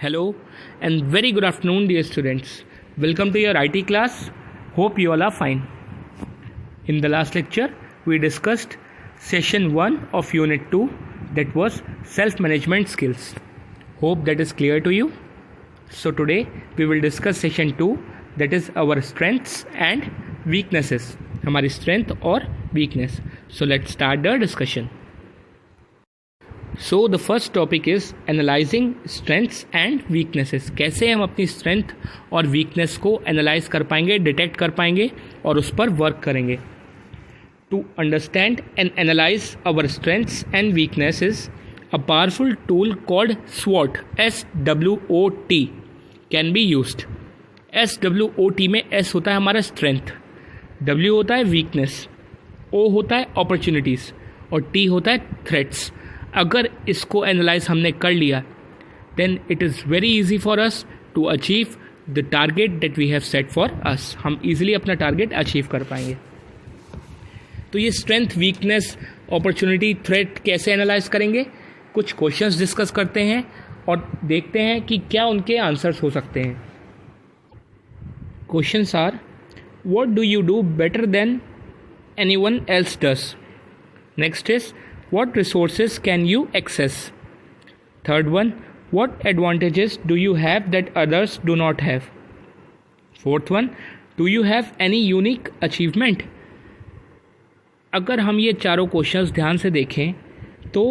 Hello and very good afternoon, dear students. Welcome to your IT class. Hope you all are fine. In the last lecture, we discussed session 1 of unit 2, that was self-management skills. Hope that is clear to you. So today we will discuss session 2, that is our strengths and weaknesses. हमारी strength और weakness. So let's start the discussion. So the first topic is analyzing strengths and weaknesses. कैसे हम अपनी strength और weakness को analyze कर पाएंगे, detect कर पाएंगे और उस पर work करेंगे. To understand and analyze our strengths and weaknesses, a powerful tool called SWOT, SWOT can be used. SWOT में S होता है हमारा strength, W होता है weakness, O होता है opportunities और T होता है threats. अगर इसको एनालाइज हमने कर लिया then it is very easy for us to achieve the target that we have set for us. हम इजीली अपना टारगेट अचीव कर पाएंगे. तो ये स्ट्रेंथ, वीकनेस, अपॉर्चुनिटी, थ्रेट कैसे एनालाइज करेंगे, कुछ क्वेश्चंस डिस्कस करते हैं और देखते हैं कि क्या उनके आंसर्स हो सकते हैं. Questions are, what do you do better than anyone else does. Next is, what resources can you access? Third one, what advantages do you have that others do not have? Fourth one, do you have any unique achievement? अगर हम ये चारों questions ध्यान से देखें तो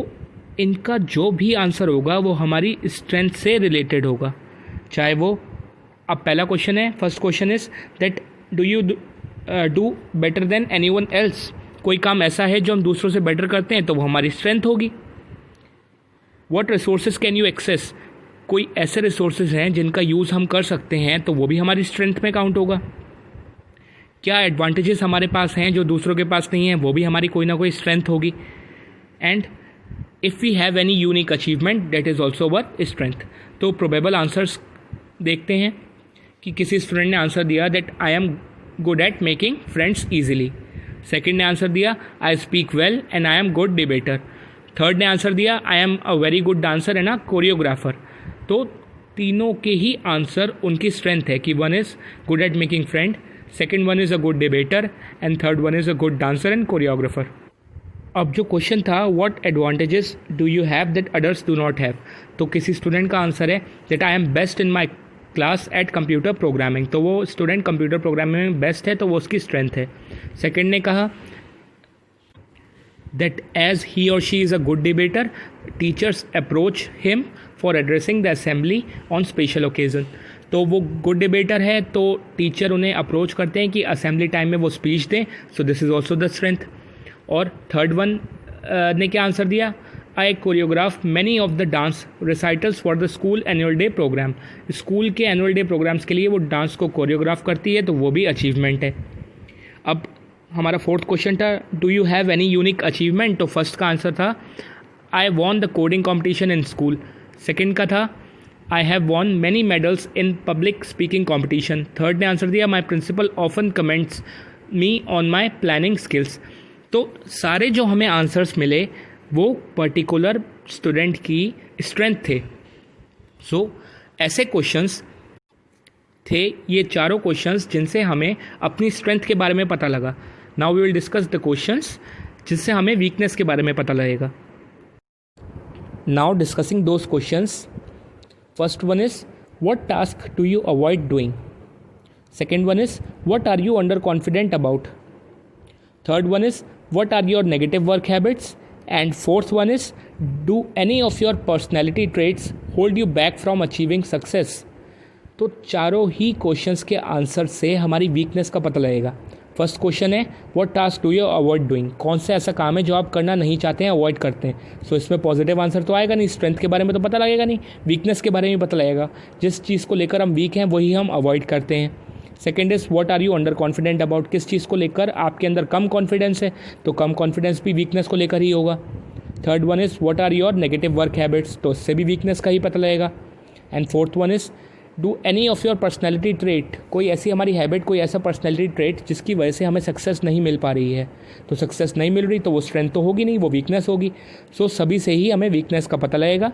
इनका जो भी आंसर होगा वो हमारी स्ट्रेंथ से रिलेटेड होगा. चाहे वो, अब पहला क्वेश्चन है, first question is that do you do better than anyone else. कोई काम ऐसा है जो हम दूसरों से बेटर करते हैं तो वो हमारी स्ट्रेंथ होगी. What resources can you access. कोई ऐसे रिसोर्सेज हैं जिनका यूज़ हम कर सकते हैं तो वो भी हमारी स्ट्रेंथ में काउंट होगा. क्या एडवांटेजेस हमारे पास हैं जो दूसरों के पास नहीं हैं, वो भी हमारी कोई ना कोई स्ट्रेंथ होगी. And if we have any unique achievement that is also our strength. तो प्रोबेबल आंसर्स देखते हैं कि किसी स्टूडेंट ने आंसर दिया that I am good at making friends easily. Second ने आंसर दिया I speak well and I am good debater. Third ने आंसर दिया I am a very good dancer and a choreographer. तो तीनों के ही आंसर उनकी स्ट्रेंथ है कि one is good at making friend, second one is a good debater and third one is a good dancer and choreographer. अब जो question था, what advantages do you have that others do not have, तो किसी student का answer है that I am best in my class at computer programming. तो वो student computer programming में बेस्ट है तो वो उसकी स्ट्रेंथ है. सेकेंड ने कहा दैट एज ही और she is a good debater, teachers approach him for addressing the assembly on special occasion. तो वो गुड डिबेटर है तो टीचर उन्हें अप्रोच करते हैं कि असेंबली टाइम में वो स्पीच दें. So this is also the strength. और थर्ड वन ने क्या आंसर दिया, I choreograph many of the dance recitals for the school annual day program. School के एनुअल डे प्रोग्राम्स के लिए वो डांस को कोरियोग्राफ करती है तो वो भी अचीवमेंट है. अब हमारा फोर्थ क्वेश्चन था, do you have any unique achievement. तो फर्स्ट का आंसर था I won the coding competition in school. Second का था I have won many medals in public speaking competition. Third ने आंसर दिया my principal often comments me on my planning skills. तो सारे जो हमें आंसर्स मिले वो पर्टिकुलर स्टूडेंट की स्ट्रेंथ थे. सो ऐसे क्वेश्चंस थे ये चारों क्वेश्चंस जिनसे हमें अपनी स्ट्रेंथ के बारे में पता लगा. Now we will discuss the questions जिससे हमें वीकनेस के बारे में पता लगेगा. Now discussing those questions. First one is what task do you avoid doing. Second one is what are you under confident about. Third one is what are your negative work habits. And fourth one is, do any of your personality traits hold you back from achieving success. तो चारों ही questions के answer से हमारी weakness का पता लगेगा. First question है what task do you avoid doing. कौन सा ऐसा काम है जो आप करना नहीं चाहते हैं, अवॉइड करते हैं. सो इसमें पॉजिटिव आंसर तो आएगा नहीं, स्ट्रेंथ के बारे में तो पता लगेगा नहीं, वीकनेस के बारे में पता लगेगा. जिस चीज़ को लेकर हम वीक हैं वही हम अवॉइड करते हैं. Second is what are you under confident about. किस चीज़ को लेकर आपके अंदर कम कॉन्फिडेंस है तो कम कॉन्फिडेंस भी वीकनेस को लेकर ही होगा. Third one is what are your negative work habits. तो उससे भी वीकनेस का ही पता लगेगा. And fourth one is do any of your personality trait. कोई ऐसी हमारी हैबिट, कोई ऐसा पर्सनैलिटी ट्रेट जिसकी वजह से हमें सक्सेस नहीं मिल पा रही है. तो सक्सेस नहीं मिल रही तो वो स्ट्रेंथ तो होगी नहीं, वो वीकनेस होगी. सो सभी से ही हमें वीकनेस का पता लगेगा.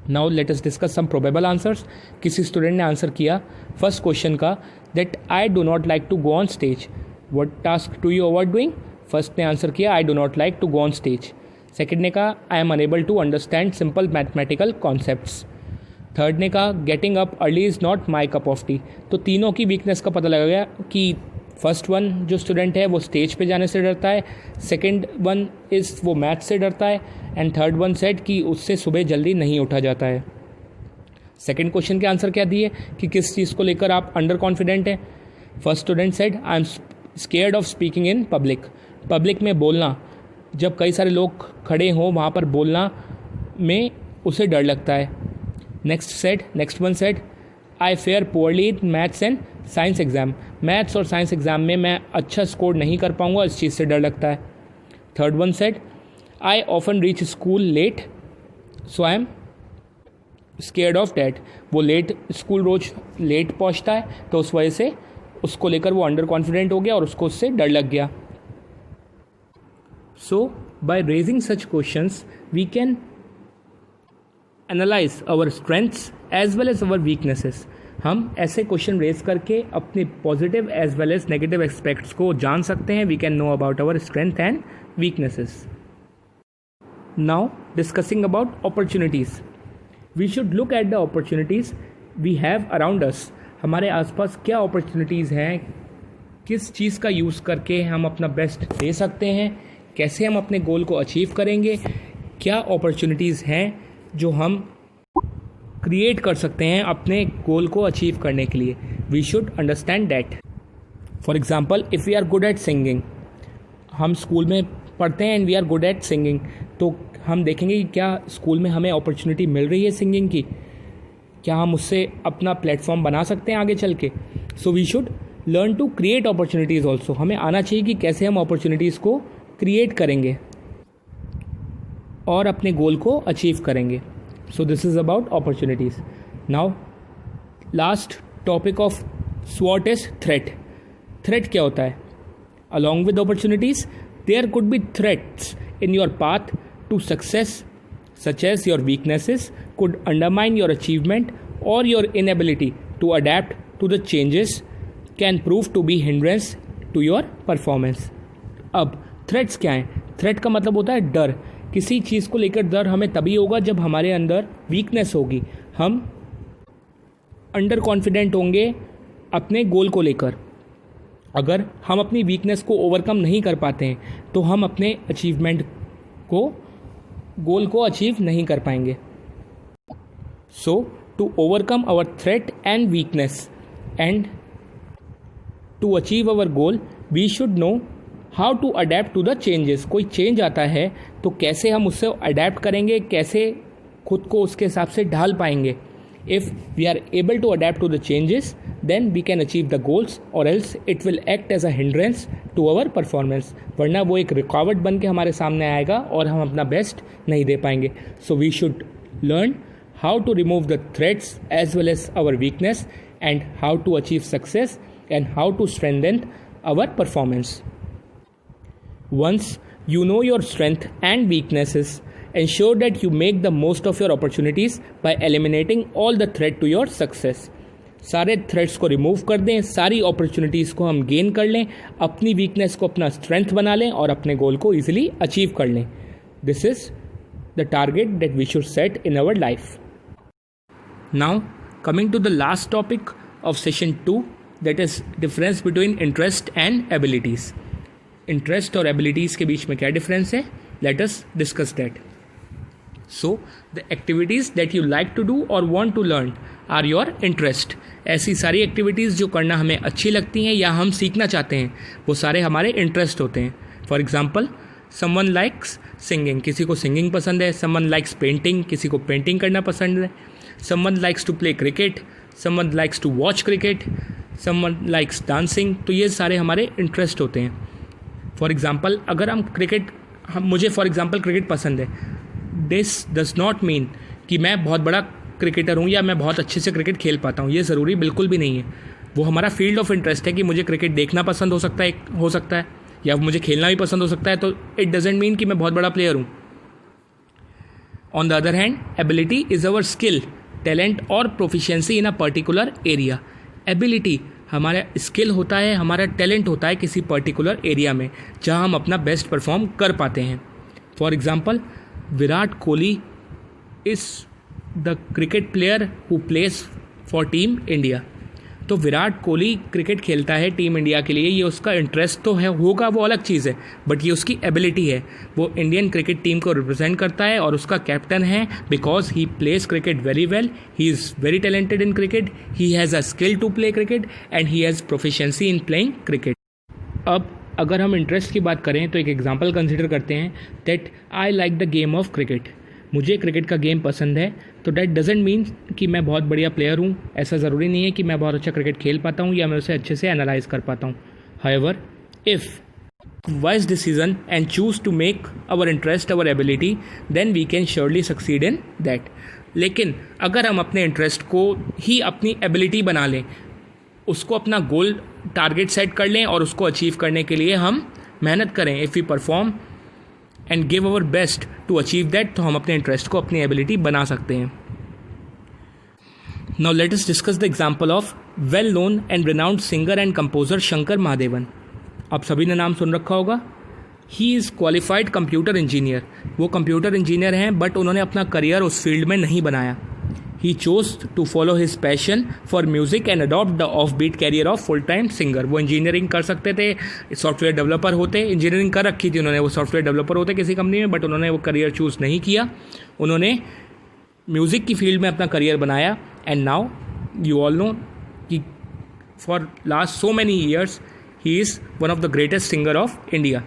Now let us discuss some probable answers. किसी स्टूडेंट ने आंसर किया फर्स्ट क्वेश्चन का that I do not like to go on stage. What task do you avoid doing? First ने आंसर किया I do not like to go on stage. Second ने कहा I am unable to understand simple mathematical concepts. Third ने कहा getting up early is not my cup of tea. तो तीनों की weakness का पता लगा गया कि फर्स्ट वन जो स्टूडेंट है वो स्टेज पे जाने से डरता है, सेकंड वन इज़ वो मैथ से डरता है, एंड थर्ड वन सेड कि उससे सुबह जल्दी नहीं उठा जाता है। सेकंड क्वेश्चन के आंसर क्या दिए कि किस चीज़ को लेकर आप अंडर कॉन्फिडेंट हैं? First student said I am scared of speaking in public. Public में बोलना, जब कई सारे लोग खड़े हों वहाँ पर बोलना में उसे डर लगता है। Next one said I fair poorly in maths and science exam. Maths और साइंस एग्ज़ाम में मैं अच्छा स्कोर नहीं कर पाऊँगा, इस चीज़ से डर लगता है। Third one said I often reach school late so I am scared of that. वो स्कूल रोज लेट पहुँचता है तो उस वजह से उसको लेकर वो अंडर कॉन्फिडेंट हो गया और उसको उससे डर लग गया। So by raising such questions we can analyze our strengths as well as our weaknesses. हम ऐसे क्वेश्चन रेज करके अपने positive as well as negative aspects को जान सकते हैं। We can know about our strength and weaknesses. Now discussing about opportunities, we should look at the opportunities we have around us. हमारे आसपास क्या अपॉर्चुनिटीज़ हैं, किस चीज़ का यूज़ करके हम अपना बेस्ट दे सकते हैं, कैसे हम अपने गोल को अचीव करेंगे, क्या अपॉर्चुनिटीज़ हैं जो हम क्रिएट कर सकते हैं अपने गोल को अचीव करने के लिए। We should understand that. For example if we are good at singing, हम स्कूल में पढ़ते हैं and we are good at singing, तो हम देखेंगे कि क्या स्कूल में हमें अपॉर्चुनिटी मिल रही है सिंगिंग की, क्या हम उससे अपना प्लेटफॉर्म बना सकते हैं आगे चल के। So we should learn to create opportunities also. हमें आना चाहिए कि कैसे हम अपॉर्चुनिटीज़ को क्रिएट करेंगे और अपने गोल को अचीव करेंगे। So this is about opportunities. Now last topic of स्वॉट इज थ्रेट। थ्रेट क्या होता है? Along with opportunities there could be threats in your path to success such as your weaknesses could undermine your achievement or your inability to adapt to the changes can prove to be hindrance to your performance. अब threats क्या हैं? Threat का मतलब होता है डर। किसी चीज़ को लेकर डर हमें तभी होगा जब हमारे अंदर वीकनेस होगी, हम अंडर कॉन्फिडेंट होंगे अपने गोल को लेकर। अगर हम अपनी वीकनेस को ओवरकम नहीं कर पाते हैं तो हम अपने गोल को अचीव नहीं कर पाएंगे। So to overcome our threat and weakness and to achieve our goal we should know how to adapt to the changes. कोई चेंज आता है तो कैसे हम उससे अडेप्ट करेंगे, कैसे खुद को उसके हिसाब से ढाल पाएंगे। If we are able to adapt to the changes then we can achieve the goals, और else it will act as a hindrance to our performance. वरना वो एक रुकावट बन के हमारे सामने आएगा और हम अपना बेस्ट नहीं दे पाएंगे। So we should learn how to remove the threats as well as our weakness and how to achieve success and how to strengthen our performance. Once you know your strength and weaknesses, ensure that you make the most of your opportunities by eliminating all the threat to your success. सारे threats को remove कर दें, सारी opportunities को हम gain कर लें, अपनी वीकनेस को अपना स्ट्रेंथ बना लें और अपने गोल को ईजिली अचीव कर लें। This is the target that we should set in our life. Now coming to the last topic of session 2, that is difference between interest and abilities. Interest और एबिलिटीज़ के बीच में क्या डिफरेंस है? Let us discuss that. So the activities that you like to do और want to learn are your interest. ऐसी सारी activities जो करना हमें अच्छी लगती हैं या हम सीखना चाहते हैं वो सारे हमारे इंटरेस्ट होते हैं। For example someone likes singing, किसी को सिंगिंग पसंद है। समवन लाइक्स पेंटिंग, किसी को पेंटिंग करना पसंद है। Someone likes to play cricket, someone likes to watch cricket, someone likes dancing. तो ये सारे हमारे इंटरेस्ट होते हैं। फॉर एग्ज़ाम्पल अगर मुझे फॉर एग्ज़ाम्पल क्रिकेट पसंद है, दिस डज नॉट मीन कि मैं बहुत बड़ा क्रिकेटर हूँ या मैं बहुत अच्छे से क्रिकेट खेल पाता हूँ। ये ज़रूरी बिल्कुल भी नहीं है। वो हमारा फील्ड ऑफ इंटरेस्ट है कि मुझे क्रिकेट देखना पसंद हो सकता है या मुझे खेलना भी पसंद हो सकता है। तो इट डजेंट मीन कि मैं बहुत बड़ा प्लेयर हूँ। On the other hand, ability is our skill, talent or proficiency in a particular area. Ability हमारा स्किल होता है, हमारा टैलेंट होता है किसी पर्टिकुलर एरिया में जहां हम अपना बेस्ट परफॉर्म कर पाते हैं. For example, Virat Kohli is the cricket player who plays for team India. तो विराट कोहली क्रिकेट खेलता है टीम इंडिया के लिए, ये उसका इंटरेस्ट तो है, होगा वो अलग चीज़ है, बट ये उसकी एबिलिटी है. वो इंडियन क्रिकेट टीम को रिप्रेजेंट करता है और उसका कैप्टन है because he plays cricket very well. He is very talented in cricket, he has a skill to play cricket and he has proficiency in playing cricket. अब अगर हम interest की बात करें तो एक एग्जाम्पल कंसिडर करते हैं that I like the game of cricket. मुझे क्रिकेट का गेम पसंद है, तो डैट डजेंट मीन कि मैं बहुत बढ़िया प्लेयर हूँ. ऐसा ज़रूरी नहीं है कि मैं बहुत अच्छा क्रिकेट खेल पाता हूँ या मैं उसे अच्छे से एनालाइज कर पाता हूँ. However, if wise decision and choose to make our interest our ability, then we can surely succeed in that. लेकिन अगर हम अपने इंटरेस्ट को ही अपनी एबिलिटी बना लें, उसको अपना गोल टारगेट सेट कर लें और उसको अचीव करने के लिए हम मेहनत करें, if we perform and give our best to achieve that, तो हम अपने इंटरेस्ट को अपनी एबिलिटी बना सकते हैं. Now let us discuss the example of well known and renowned singer and composer Shankar Mahadevan. आप सभी ने नाम सुन रखा होगा. He is qualified computer engineer. वो कंप्यूटर इंजीनियर हैं, बट उन्होंने अपना करियर उस फील्ड में नहीं बनाया. He chose to follow his passion for music and adopt the offbeat career of full-time singer. वो इंजीनियरिंग कर सकते थे, सॉफ्टवेयर डेवलपर होते, इंजीनियरिंग कर रखी थी उन्होंने, वो सॉफ्टवेयर डेवलपर होते किसी कंपनी में, बट उन्होंने वो करियर चूज़ नहीं किया. उन्होंने म्यूज़िक की फील्ड में अपना करियर बनाया. And now you all know कि for last so many years he is one of the greatest singer of India.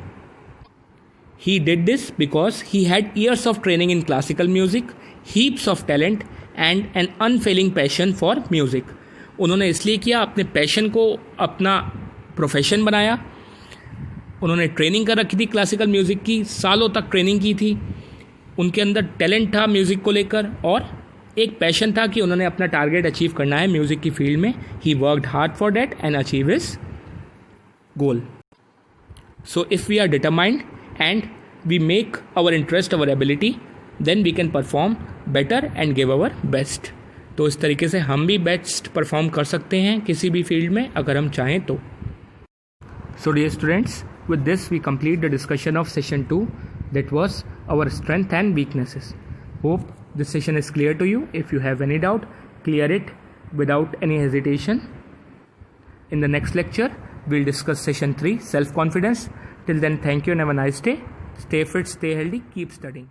He did this because he had years of training in classical music, heaps of talent and an unfailing passion for music. उन्होंने इसलिए किया, अपने passion को अपना profession बनाया. उन्होंने training कर रखी थी क्लासिकल म्यूज़िक की, सालों तक ट्रेनिंग की थी. उनके अंदर टैलेंट था म्यूज़िक को लेकर और एक पैशन था कि उन्होंने अपना टारगेट अचीव करना है म्यूज़िक की फील्ड में. He worked hard for that and achieve his goal. So if we are determined and we make our interest our ability, then we can perform better and give our best. तो इस तरीके से हम भी best perform कर सकते हैं किसी भी फील्ड में अगर हम चाहें तो. So dear students, with this we complete the discussion of session 2, that was our strength and weaknesses. Hope this session is clear to you. If you have any doubt, clear it without any hesitation. In the next lecture we'll discuss session 3, self confidence. Till then, thank you and have a nice day. Stay fit, stay healthy, keep studying.